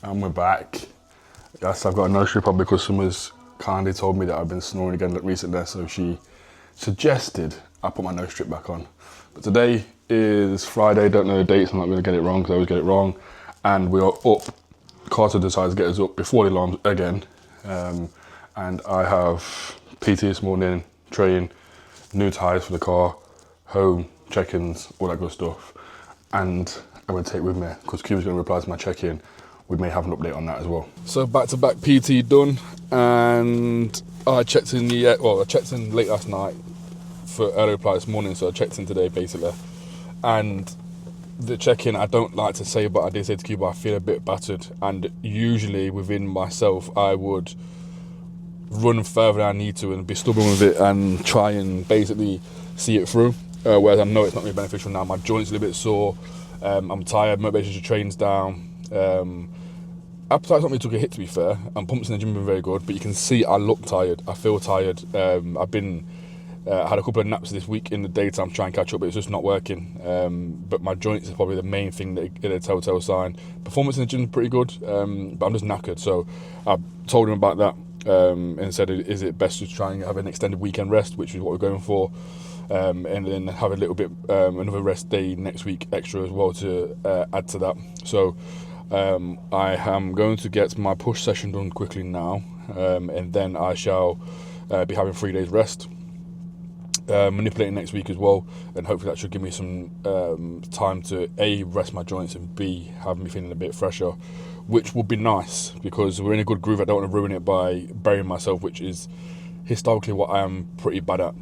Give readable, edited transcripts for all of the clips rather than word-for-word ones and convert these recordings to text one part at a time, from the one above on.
And we're back. Yes, I've got a nose strip up because someone's kindly told me that I've been snoring again recently, so she suggested I put my nose strip back on. But today is Friday, don't know the dates, I'm not going to get it wrong because I always get it wrong. And we are up. Carter decides to get us up before the alarms again. And I have PT this morning, train, new tyres for the car, home, check-ins, all that good stuff. And I'm going to take with me, because Cuba's going to reply to my check-in. We may have an update on that as well. So back-to-back PT done, and I checked in late last night for early reply this morning, so I checked in today basically. And the check-in, I don't like to say, but I did say to Cuba I feel a bit battered, and usually within myself I would run further than I need to and be stubborn with it and try and basically see it through. Whereas I know it's not really beneficial now. My joints are a little bit sore. I'm tired. Motivation to train's down. Appetite's not really took a hit, to be fair. And pumps in the gym have been very good, but you can see I look tired. I feel tired. I've been had a couple of naps this week in the daytime to try and catch up, but it's just not working. But my joints is probably the main thing that is a telltale sign. Performance in the gym is pretty good, but I'm just knackered. So I told him about that. And said, is it best to try and have an extended weekend rest, which is what we're going for, and then have a little bit another rest day next week extra as well to add to that. So I am going to get my push session done quickly now, and then I shall be having 3 days rest, manipulating next week as well, and hopefully that should give me some time to A, rest my joints, and B, have me feeling a bit fresher, which would be nice because we're in a good groove. I don't want to ruin it by burying myself, which is historically what I am pretty bad at.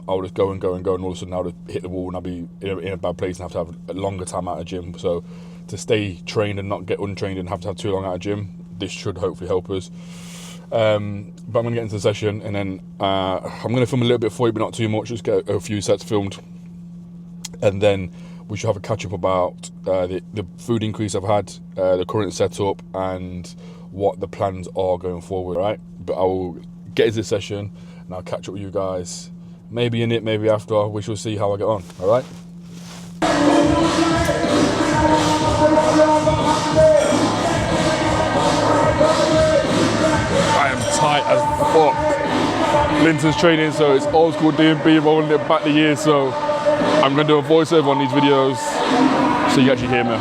I'll just go and all of a sudden I'll just hit the wall and I'll be in a bad place and have to have a longer time out of gym. So to stay trained and not get untrained and have to have too long out of gym, this should hopefully help us. But I'm going to get into the session, and then I'm going to film a little bit for you, but not too much, just get a few sets filmed. And then we should have a catch up about the food increase I've had, the current setup, and what the plans are going forward, right? But I will get into the session and I'll catch up with you guys, maybe in it, maybe after. We shall see how I get on, all right? I am tight as fuck. Linton's training, so it's old school D&B, rolling it back the years, so I'm going to do a voiceover on these videos so you actually hear me.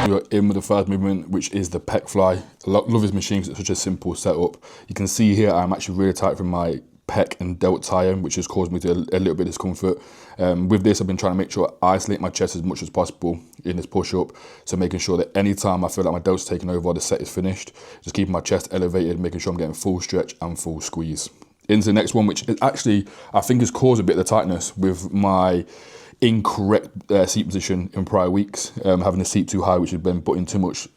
We're in with the first movement, which is the pec fly. I love this machine because it's such a simple setup. You can see here I'm actually really tight from my pec and delt tire, which has caused me to a little bit of discomfort. With this, I've been trying to make sure I isolate my chest as much as possible in this push-up. So making sure that any time I feel like my delt's taken over, the set is finished, just keeping my chest elevated, making sure I'm getting full stretch and full squeeze. Into the next one, which is actually, I think has caused a bit of the tightness with my incorrect seat position in prior weeks, having the seat too high, which has been putting too much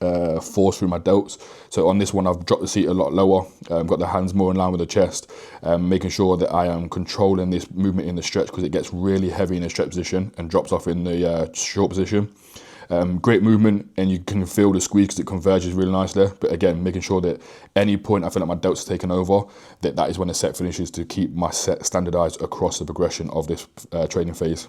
force through my delts. So on this one, I've dropped the seat a lot lower, got the hands more in line with the chest, making sure that I am controlling this movement in the stretch, because it gets really heavy in the stretch position and drops off in the short position. Great movement, and you can feel the squeeze because it converges really nicely. But again, making sure that any point I feel like my delt's taken over, that is when the set finishes, to keep my set standardized across the progression of this training phase.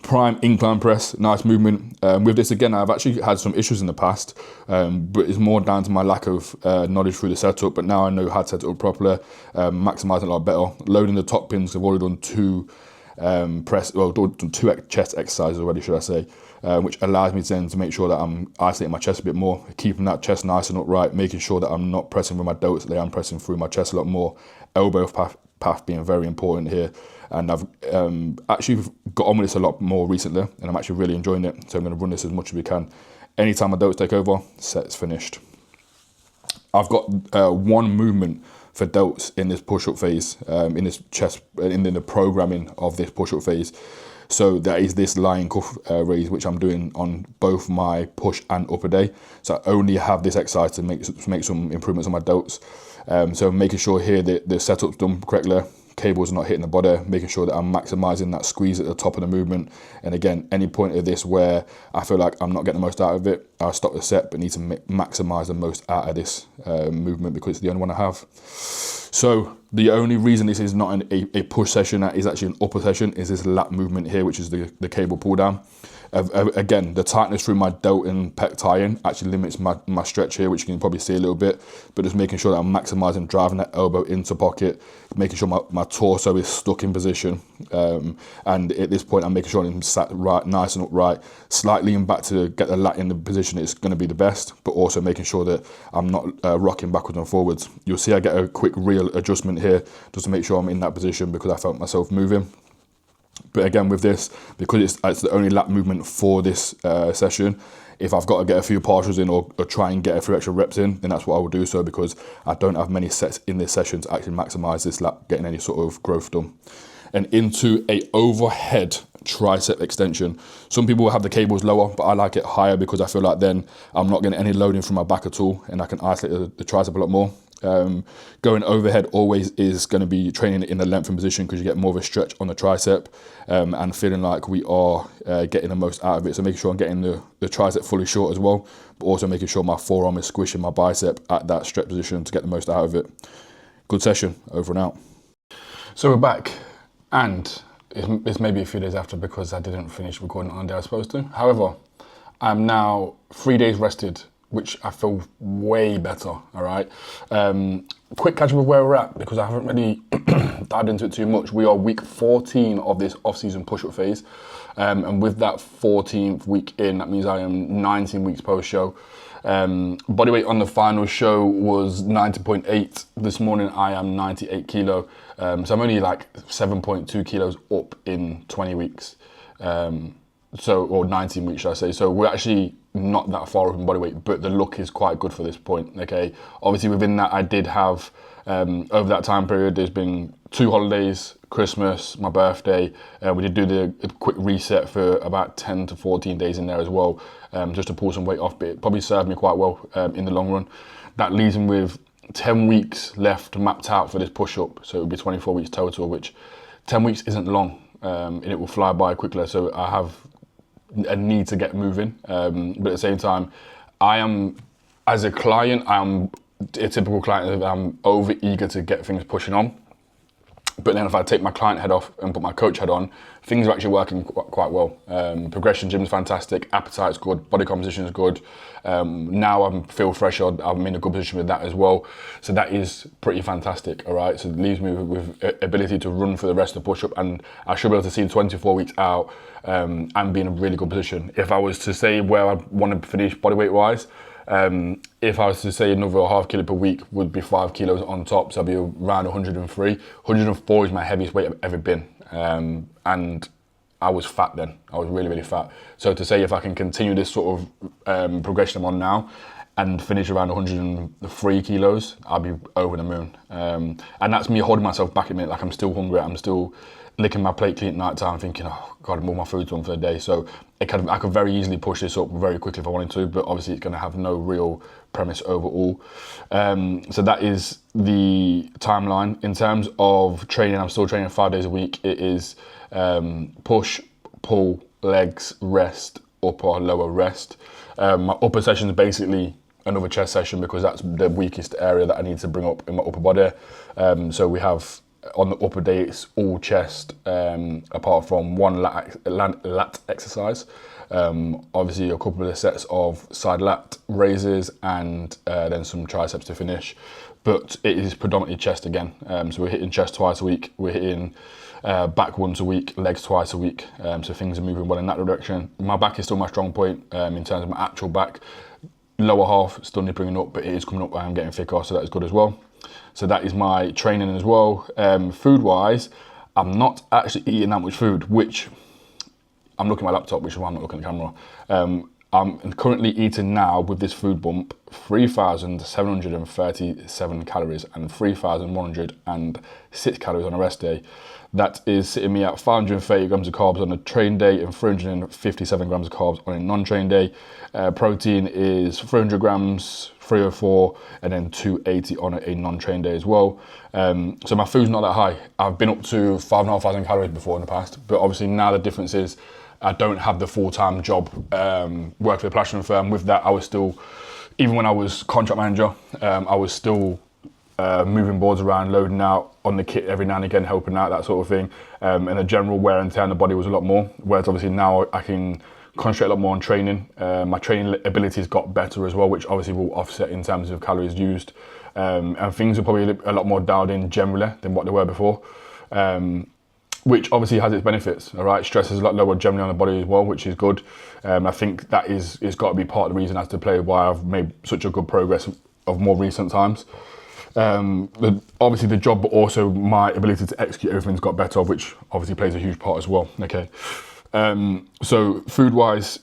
Prime incline press, nice movement. With this, again, I've actually had some issues in the past, but it's more down to my lack of knowledge through the setup. But now I know how to set it up properly, maximising a lot better. Loading the top pins, I've already done two chest exercises already, should I say, which allows me then to make sure that I'm isolating my chest a bit more, keeping that chest nice and upright, making sure that I'm not pressing with my delts, that I'm pressing through my chest a lot more. Elbow path being very important here. And I've actually got on with this a lot more recently, and I'm actually really enjoying it. So I'm going to run this as much as we can. Anytime my delts take over, set's finished. I've got one movement for delts in this push-up phase, in this chest, in the programming of this push-up phase. So that is this lying cuff raise, which I'm doing on both my push and upper day. So I only have this exercise to make some improvements on my delts. So making sure here that the setup's done correctly, cables are not hitting the body, making sure that I'm maximising that squeeze at the top of the movement. And again, any point of this where I feel like I'm not getting the most out of it, I stop the set, but need to maximise the most out of this movement because it's the only one I have. So the only reason this is not a push session, that is actually an upper session, is this lat movement here, which is the cable pull down. Again, the tightness through my delt and pec tie-in actually limits my stretch here, which you can probably see a little bit, but just making sure that I'm maximising driving that elbow into pocket, making sure my torso is stuck in position, and at this point I'm making sure I'm sat right, nice and upright, slightly leaning back to get the lat in the position it's going to be the best, but also making sure that I'm not rocking backwards and forwards. You'll see I get a quick real adjustment here just to make sure I'm in that position because I felt myself moving. But again, with this, because it's the only lat movement for this session, if I've got to get a few partials in or try and get a few extra reps in, then that's what I will do so, because I don't have many sets in this session to actually maximise this lat, getting any sort of growth done. And into a overhead tricep extension. Some people will have the cables lower, but I like it higher because I feel like then I'm not getting any loading from my back at all, and I can isolate the tricep a lot more. Going overhead always is going to be training in the lengthened position because you get more of a stretch on the tricep, and feeling like we are getting the most out of it. So making sure I'm getting the tricep fully short as well, but also making sure my forearm is squishing my bicep at that stretch position to get the most out of it. Good session, over and out. So we're back, and it's maybe a few days after because I didn't finish recording on the day I was supposed to. However, I'm now 3 days rested, which I feel way better, all right? Quick catch up of where we're at, because I haven't really dived into it too much. We are week 14 of this off-season push-up phase. And with that 14th week in, that means I am 19 weeks post-show. Body weight on the final show was 90.8. This morning I am 98 kilo. So I'm only like 7.2 kilos up in 20 weeks. Or 19 weeks, should I say. So we're actually not that far up in body weight, but the look is quite good for this point, okay? Obviously within that I did have, over that time period, there's been 2 holidays, Christmas, my birthday. We did do the quick reset for about 10 to 14 days in there as well, just to pull some weight off, but it probably served me quite well in the long run. That leaves me with 10 weeks left mapped out for this push-up, so it would be 24 weeks total, which 10 weeks isn't long, and it will fly by quickly, so I have a need to get moving, but at the same time, I am, as a client, I'm a typical client. I'm over eager to get things pushing on, but then if I take my client head off and put my coach head on, things are actually working quite well. Progression gym is fantastic, appetite's good, body composition is good. Now I feel fresh, I'm in a good position with that as well, so that is pretty fantastic, all right? So it leaves me with ability to run for the rest of the push-up, and I should be able to see 24 weeks out and be in a really good position. If I was to say where I want to finish bodyweight wise, if I was to say another half kilo per week would be 5 kilos on top, so I'd be around 103. 104 is my heaviest weight I've ever been, and I was fat then. I was really, really fat. So to say if I can continue this sort of progression I'm on now and finish around 103 kilos, I'll be over the moon. And that's me holding myself back a minute, like I'm still hungry, I'm still licking my plate clean at night time, thinking, oh God, I'm all my food's on for the day. So I could very easily push this up very quickly if I wanted to, but obviously it's going to have no real premise overall. So that is the timeline. In terms of training, I'm still training 5 days a week. It is push, pull, legs, rest, upper, lower, rest. My upper session is basically another chest session because that's the weakest area that I need to bring up in my upper body. So we have, on the upper day, it's all chest, apart from one lat exercise. Obviously a couple of sets of side lat raises and then some triceps to finish. But it is predominantly chest again. So we're hitting chest twice a week, we're hitting back once a week, legs twice a week. So things are moving well in that direction. My back is still my strong point in terms of my actual back. Lower half still need bringing up, but it is coming up and I'm getting thicker, so that is good as well. So that is my training as well. Food wise, I'm not actually eating that much food, which I'm looking at my laptop, which is why I'm not looking at the camera. I'm currently eating now with this food bump 3,737 calories and 3,106 calories on a rest day. That is sitting me at 530 grams of carbs on a train day and 357 grams of carbs on a non-train day. Protein is 300 grams, 304, and then 280 on a non-train day as well. So my food's not that high. I've been up to 5,500 calories before in the past, but obviously now the difference is I don't have the full-time job, work for the plastering firm. With that, I was still, even when I was contract manager, I was still moving boards around, loading out on the kit every now and again, helping out, that sort of thing. And the general wear and tear on the body was a lot more. Whereas obviously now I can concentrate a lot more on training. My training abilities got better as well, which obviously will offset in terms of calories used. And things are probably a lot more dialed in generally than what they were before. Which obviously has its benefits, all right? Stress is a lot lower generally on the body as well, which is good. I think that is got to be part of the reason as to play why I've made such a good progress of more recent times. Obviously the job, but also my ability to execute everything's got better, which obviously plays a huge part as well, okay? So food-wise,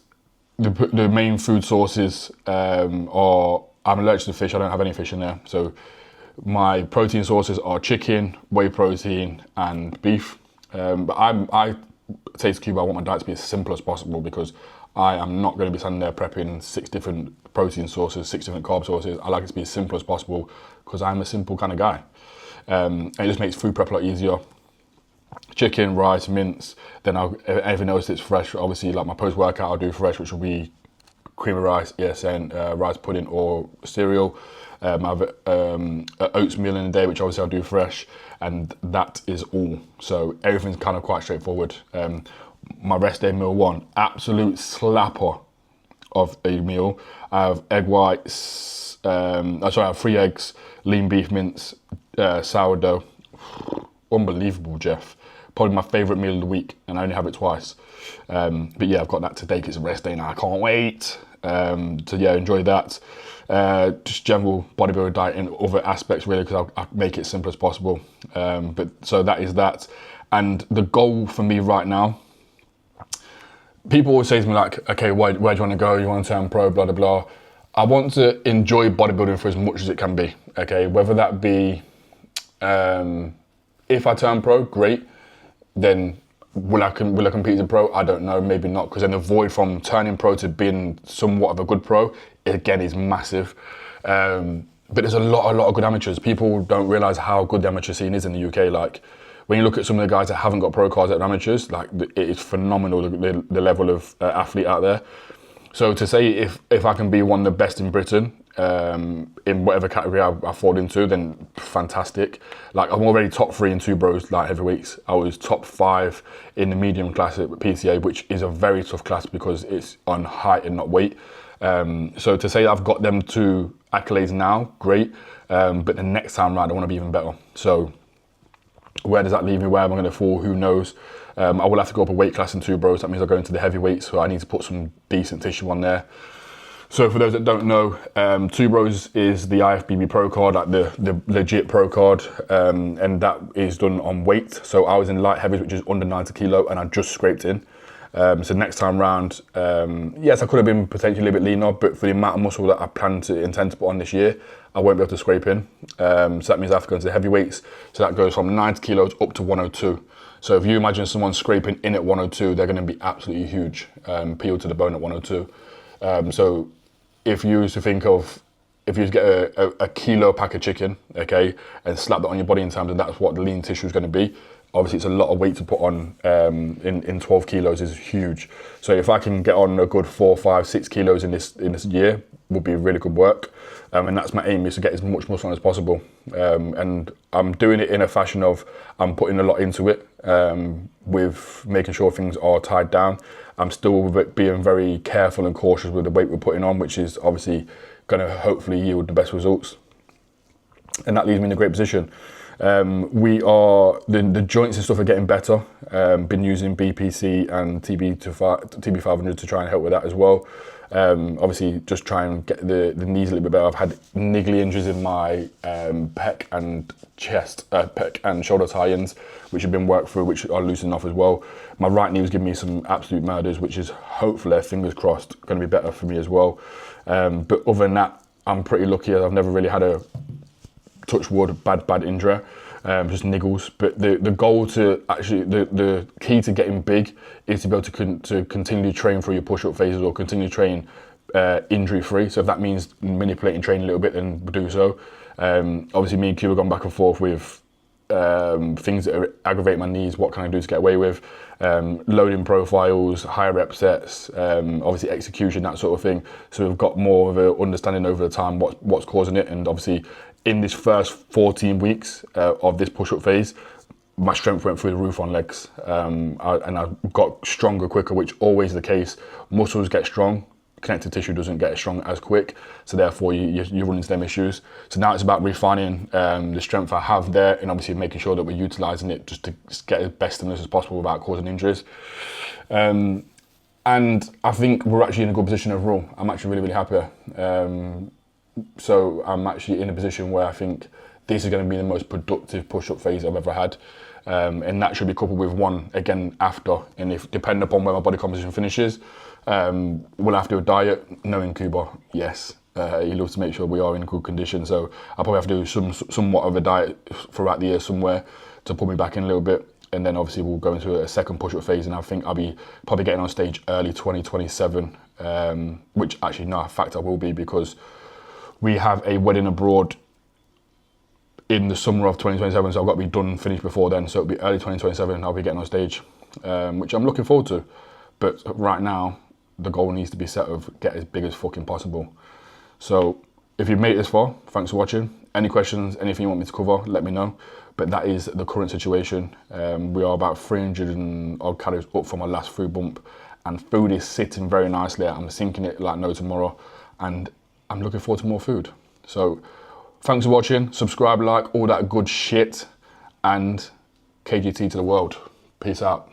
the main food sources are, I'm allergic to fish, I don't have any fish in there. So my protein sources are chicken, whey protein, and beef. But I say to Cuba, I want my diet to be as simple as possible because I am not going to be standing there prepping 6 different protein sources, 6 different carb sources. I like it to be as simple as possible because I'm a simple kind of guy. And it just makes food prep a lot easier. Chicken, rice, mince, then everything else that's fresh. Obviously, like my post-workout, I'll do fresh, which will be cream of rice, ESN, rice pudding or cereal. I have an oats meal in a day, which obviously I'll do fresh, and that is all. So everything's kind of quite straightforward. My rest day meal 1, absolute slapper of a meal. I have egg whites, I have 3 eggs, lean beef mince, sourdough. Unbelievable, Jeff. Probably my favourite meal of the week, and I only have it twice. But yeah, I've got that today because it's a rest day now. I can't wait. So yeah, enjoy that. Just general bodybuilder diet in other aspects really, because I make it simple as possible. But so that is that. And the goal for me right now, people always say to me like, okay, where do you want to go? You want to turn pro, blah, blah, blah. I want to enjoy bodybuilding for as much as it can be, okay? Whether that be, if I turn pro, great. Then will I compete as a pro? I don't know, maybe not, because then the void from turning pro to being somewhat of a good pro, again, is massive. But there's a lot of good amateurs. People don't realise how good the amateur scene is in the UK. Like, when you look at some of the guys that haven't got pro cards that are amateurs, like, it is phenomenal, the level of athlete out there. So to say if I can be one of the best in Britain, in whatever category I fall into, then fantastic. Like, I'm already top 3 in 2 bros light heavyweights. I was top 5 in the medium class at PCA, which is a very tough class because it's on height and not weight. So to say I've got them 2 accolades now, great. But the next time round, I want to be even better. So where does that leave me? Where am I going to fall? Who knows? I will have to go up a weight class in 2 bros. That means I go into the heavyweights, so I need to put some decent tissue on there. So for those that don't know, 2 bros is the IFBB pro card, like the legit pro card, and that is done on weight. So I was in light heavies, which is under 90 kilo, and I just scraped in. So next time round, yes, I could have been potentially a bit leaner, but for the amount of muscle that I intend to put on this year, I won't be able to scrape in. So that means I have to go into the heavyweights. So that goes from 90 kilos up to 102. So if you imagine someone scraping in at 102, they're going to be absolutely huge, peeled to the bone at 102. So if you used to think of, if you get a kilo pack of chicken, okay, and slap that on your body in terms of that's what the lean tissue is going to be, obviously it's a lot of weight to put on in 12 kilos is huge. So if I can get on a good 4, 5, 6 kilos in this year, would be really good work. And that's my aim, is to get as much muscle on as possible. And I'm doing it in a fashion of, I'm putting a lot into it, with making sure things are tied down. I'm still being very careful and cautious with the weight we're putting on, which is obviously going to hopefully yield the best results. And that leaves me in a great position. The joints and stuff are getting better. Been using BPC and TB500 to try and help with that as well. Obviously just try and get the knees a little bit better. I've had niggly injuries in my pec and shoulder tie-ins, which have been worked through, which are loosening off as well. My right knee was giving me some absolute murders, which is hopefully, fingers crossed, going to be better for me as well. But other than that, I'm pretty lucky. I've never really had a, touch wood, bad injury, just niggles. But the goal to actually, the key to getting big is to be able to continually train through your push-up phases, or continue to train injury-free. So if that means manipulating training a little bit, then do so. Obviously me and Q have gone back and forth with things that aggravate my knees, what can I do to get away with, loading profiles, higher rep sets, obviously execution, that sort of thing. So we've got more of an understanding over the time what's causing it. And obviously in this first 14 weeks of this push-up phase, my strength went through the roof on legs, and I got stronger quicker, which always the case. Muscles get strong, connective tissue doesn't get as strong as quick, so therefore you run into them issues. So now it's about refining the strength I have there, and obviously making sure that we're utilising it just to get as best in this as possible without causing injuries. And I think we're actually in a good position overall. I'm actually really, really happy. So I'm actually in a position where I think this is going to be the most productive push-up phase I've ever had. And that should be coupled with one again after. And if depending upon where my body composition finishes, we'll have to do a diet. Knowing Cuba, yes, he loves to make sure we are in good condition. So I'll probably have to do somewhat of a diet throughout the year somewhere to pull me back in a little bit. And then obviously we'll go into a second push-up phase, and I think I'll be probably getting on stage early 2027, which actually, no, in fact I will be, because we have a wedding abroad in the summer of 2027, so I've got to be done, finished before then. So it'll be early 2027, I'll be getting on stage, which I'm looking forward to. But right now, the goal needs to be set of get as big as fucking possible. So if you've made it this far, thanks for watching. Any questions, anything you want me to cover, let me know. But that is the current situation. We are about 300 and odd calories up from our last food bump, and food is sitting very nicely. I'm sinking it like no tomorrow, and I'm looking forward to more food. So thanks for watching, subscribe, like, all that good shit, and KGT to the world. Peace out.